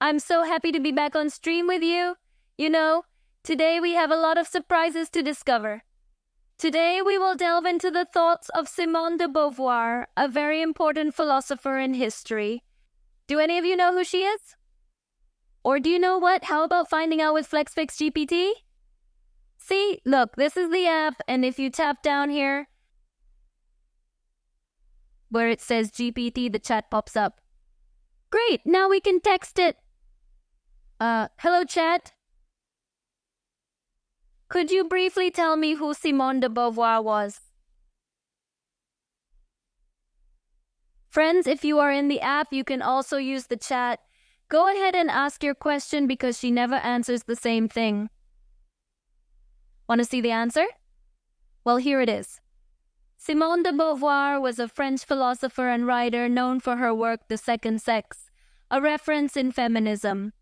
I'm so happy to be back on stream with you. You know, today we have a lot of surprises to discover. Today we will delve into the thoughts of Simone de Beauvoir, a very important philosopher in history. Do any of you know who she is? Or do you know what? How about finding out with flexflixtv? See, look, this is the app, and if you tap down here, where it says GPT, the chat pops up. Great, now we can text it. Hello chat. Could you briefly tell me who Simone de Beauvoir was? Friends, if you are in the app, you can also use the chat. Go ahead and ask your question because she never answers the same thing. Want to see the answer? Well, here it is. Simone de Beauvoir was a French philosopher and writer known for her work The Second Sex, a reference in feminism.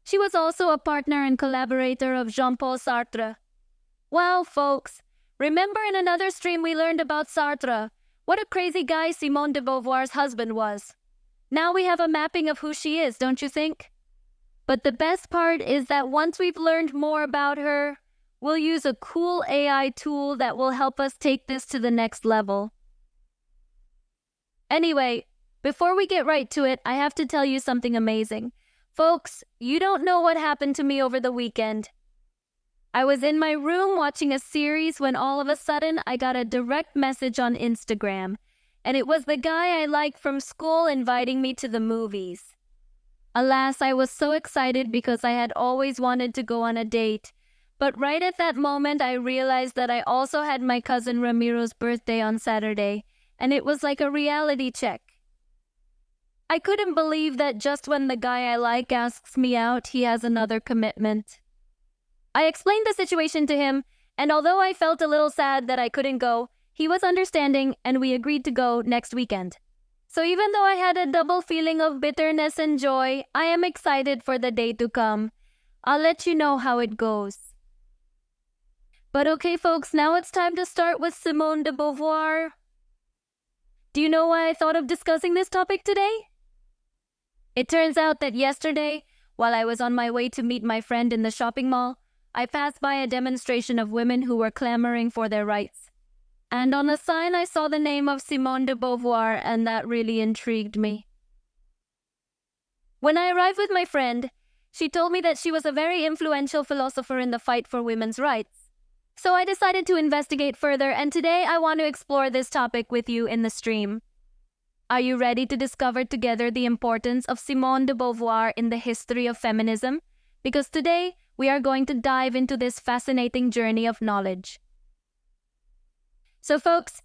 She was also a partner and collaborator of Jean-Paul Sartre. Wow, folks, remember in another stream we learned about Sartre, what a crazy guy Simone de Beauvoir's husband was. Now we have a mapping of who she is, don't you think? But the best part is that once we've learned more about her, we'll use a cool AI tool that will help us take this to the next level. Anyway, before we get right to it, I have to tell you something amazing. Folks, you don't know what happened to me over the weekend. I was in my room watching a series when all of a sudden I got a direct message on Instagram, and it was the guy I like from school inviting me to the movies. Alas, I was so excited because I had always wanted to go on a date. But right at that moment, I realized that I also had my cousin Ramiro's birthday on Saturday, and it was like a reality check. I couldn't believe that just when the guy I like asks me out, he has another commitment. I explained the situation to him, and although I felt a little sad that I couldn't go, he was understanding and we agreed to go next weekend. So even though I had a double feeling of bitterness and joy, I am excited for the day to come. I'll let you know how it goes. But okay, folks, now it's time to start with Simone de Beauvoir. Do you know why I thought of discussing this topic today? It turns out that yesterday, while I was on my way to meet my friend in the shopping mall, I passed by a demonstration of women who were clamoring for their rights. And on a sign I saw the name of Simone de Beauvoir, and that really intrigued me. When I arrived with my friend, she told me that she was a very influential philosopher in the fight for women's rights. So I decided to investigate further, and today I want to explore this topic with you in the stream. Are you ready to discover together the importance of Simone de Beauvoir in the history of feminism? Because today we are going to dive into this fascinating journey of knowledge. So folks,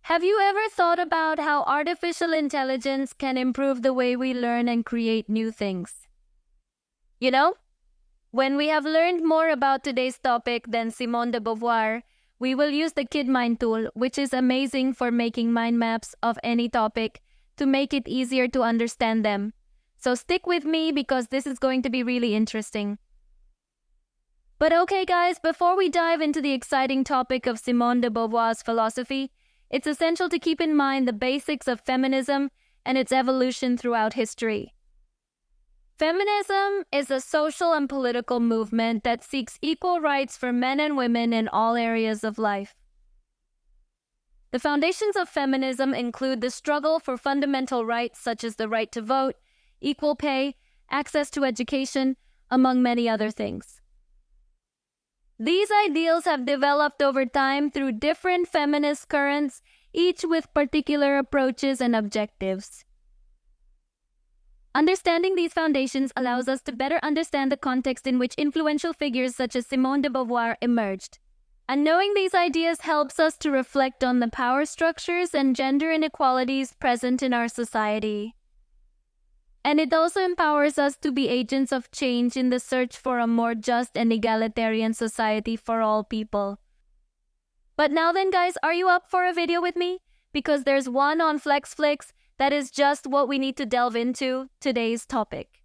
have you ever thought about how artificial intelligence can improve the way we learn and create new things? You know, when we have learned more about today's topic than Simone de Beauvoir, we will use the Gitmind tool, which is amazing for making mind maps of any topic to make it easier to understand them. So stick with me because this is going to be really interesting. But okay guys, before we dive into the exciting topic of Simone de Beauvoir's philosophy, it's essential to keep in mind the basics of feminism and its evolution throughout history. Feminism is a social and political movement that seeks equal rights for men and women in all areas of life. The foundations of feminism include the struggle for fundamental rights such as the right to vote, equal pay, access to education, among many other things. These ideals have developed over time through different feminist currents, each with particular approaches and objectives. Understanding these foundations allows us to better understand the context in which influential figures such as Simone de Beauvoir emerged. And knowing these ideas helps us to reflect on the power structures and gender inequalities present in our society. And it also empowers us to be agents of change in the search for a more just and egalitarian society for all people. But now then guys, are you up for a video with me? Because there's one on FlexFlix that is just what we need to delve into today's topic.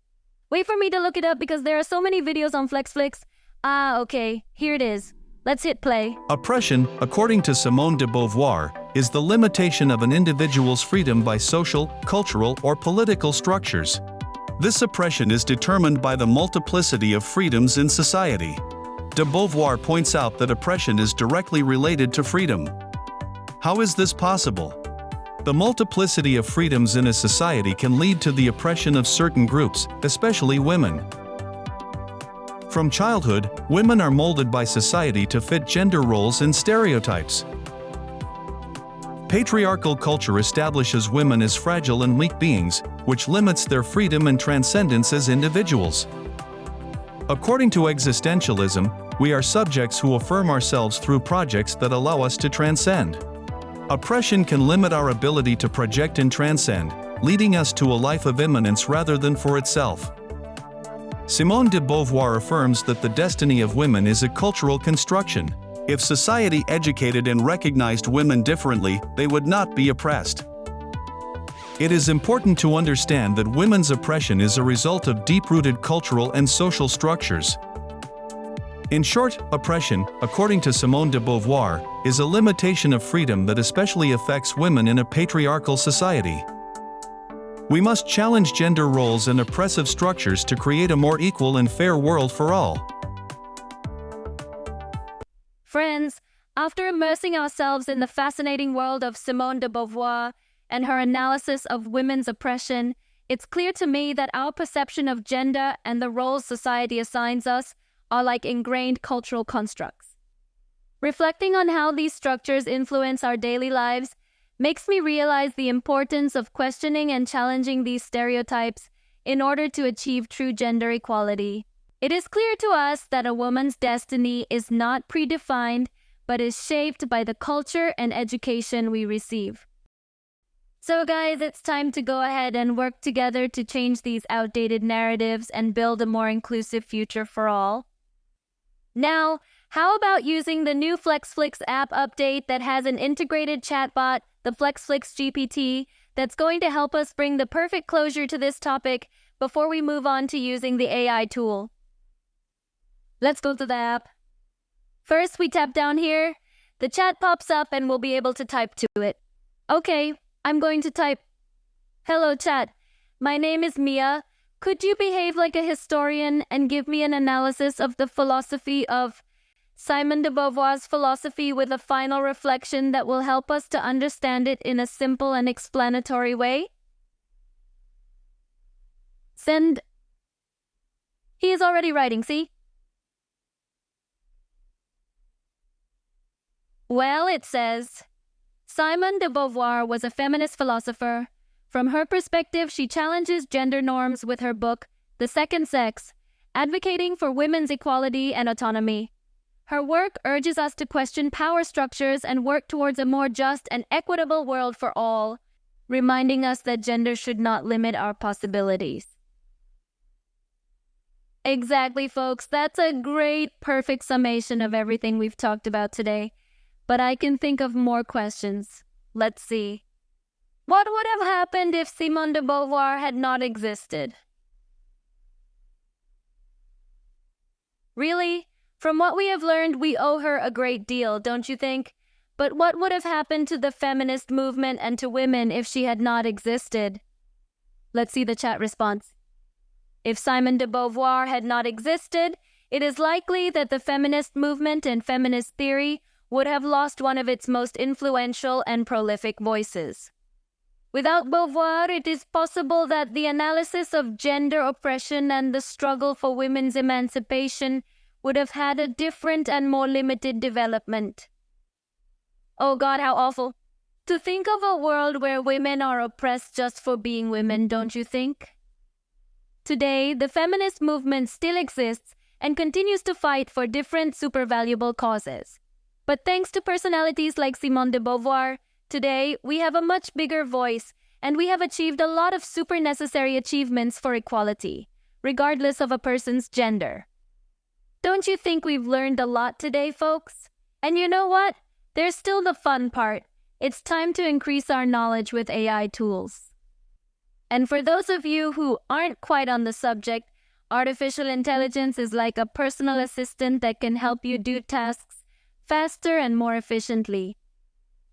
Wait for me to look it up because there are so many videos on FlexFlix. Okay, here it is. Let's hit play. Oppression, according to Simone de Beauvoir, is the limitation of an individual's freedom by social, cultural, or political structures. This oppression is determined by the multiplicity of freedoms in society. De Beauvoir points out that oppression is directly related to freedom. How is this possible? The multiplicity of freedoms in a society can lead to the oppression of certain groups, especially women. From childhood, women are molded by society to fit gender roles and stereotypes. Patriarchal culture establishes women as fragile and weak beings, which limits their freedom and transcendence as individuals. According to existentialism, we are subjects who affirm ourselves through projects that allow us to transcend. Oppression can limit our ability to project and transcend, leading us to a life of immanence rather than for itself. Simone de Beauvoir affirms that the destiny of women is a cultural construction. If society educated and recognized women differently, they would not be oppressed. It is important to understand that women's oppression is a result of deep-rooted cultural and social structures. In short, oppression, according to Simone de Beauvoir, is a limitation of freedom that especially affects women in a patriarchal society. We must challenge gender roles and oppressive structures to create a more equal and fair world for all. Friends, after immersing ourselves in the fascinating world of Simone de Beauvoir and her analysis of women's oppression, it's clear to me that our perception of gender and the roles society assigns us are like ingrained cultural constructs. Reflecting on how these structures influence our daily lives makes me realize the importance of questioning and challenging these stereotypes in order to achieve true gender equality. It is clear to us that a woman's destiny is not predefined, but is shaped by the culture and education we receive. So guys, it's time to go ahead and work together to change these outdated narratives and build a more inclusive future for all. Now, how about using the new FlexFlix app update that has an integrated chatbot, the flexflixtv, that's going to help us bring the perfect closure to this topic before we move on to using the AI tool. Let's go to the app. First, we tap down here. The chat pops up and we'll be able to type to it. Okay, I'm going to type, "Hello chat, my name is Mia. Could you behave like a historian and give me an analysis of the philosophy of Simone de Beauvoir's philosophy with a final reflection that will help us to understand it in a simple and explanatory way?" Send. He is already writing, see? Well, it says, Simone de Beauvoir was a feminist philosopher. From her perspective, she challenges gender norms with her book, The Second Sex, advocating for women's equality and autonomy. Her work urges us to question power structures and work towards a more just and equitable world for all, reminding us that gender should not limit our possibilities. Exactly, folks. That's a great, perfect summation of everything we've talked about today. But I can think of more questions. Let's see. What would have happened if Simone de Beauvoir had not existed? Really? From what we have learned, we owe her a great deal, don't you think? But what would have happened to the feminist movement and to women if she had not existed? Let's see the chat response. If Simone de Beauvoir had not existed, it is likely that the feminist movement and feminist theory would have lost one of its most influential and prolific voices. Without Beauvoir, it is possible that the analysis of gender oppression and the struggle for women's emancipation would have had a different and more limited development. Oh God, how awful. To think of a world where women are oppressed just for being women, don't you think? Today, the feminist movement still exists and continues to fight for different super valuable causes. But thanks to personalities like Simone de Beauvoir, today we have a much bigger voice and we have achieved a lot of super necessary achievements for equality, regardless of a person's gender. Don't you think we've learned a lot today, folks? And you know what? There's still the fun part. It's time to increase our knowledge with AI tools. And for those of you who aren't quite on the subject, artificial intelligence is like a personal assistant that can help you do tasks faster and more efficiently.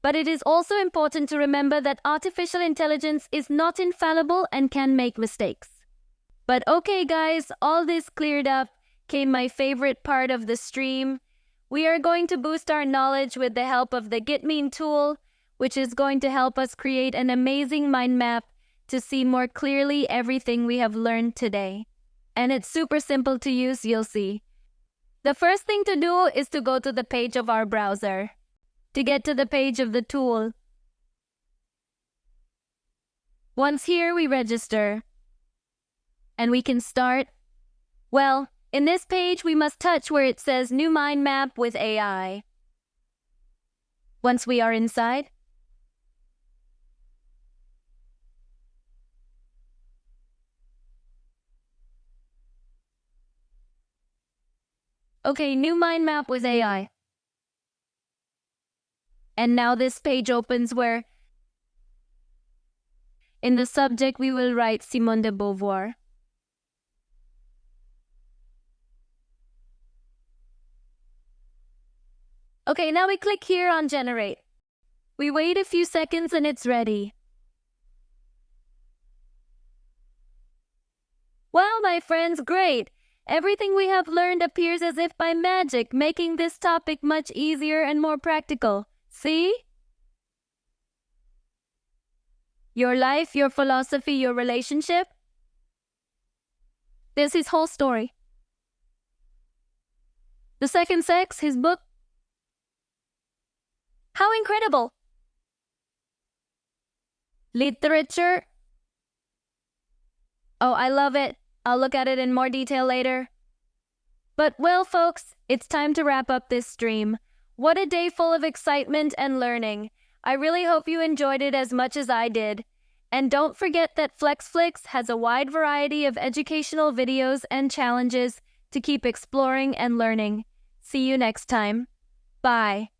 But it is also important to remember that artificial intelligence is not infallible and can make mistakes. But okay guys, all this cleared up came my favorite part of the stream. We are going to boost our knowledge with the help of the Gitmind tool, which is going to help us create an amazing mind map to see more clearly everything we have learned today. And it's super simple to use, you'll see. The first thing to do is to go to the page of our browser. To get to the page of the tool, once here, we register. And we can start. Well, in this page, we must touch where it says New Mind Map with AI. Once we are inside, okay, New Mind Map with AI. And now this page opens where in the subject we will write Simone de Beauvoir. Okay, now we click here on Generate. We wait a few seconds and it's ready. Wow, my friends, great! Everything we have learned appears as if by magic, making this topic much easier and more practical. See? Your life, your philosophy, your relationship. There's his whole story. The second sex, his book. How incredible! Literature. Oh, I love it. I'll look at it in more detail later. But well, folks, it's time to wrap up this stream. What a day full of excitement and learning. I really hope you enjoyed it as much as I did. And don't forget that FlexFlix has a wide variety of educational videos and challenges to keep exploring and learning. See you next time. Bye.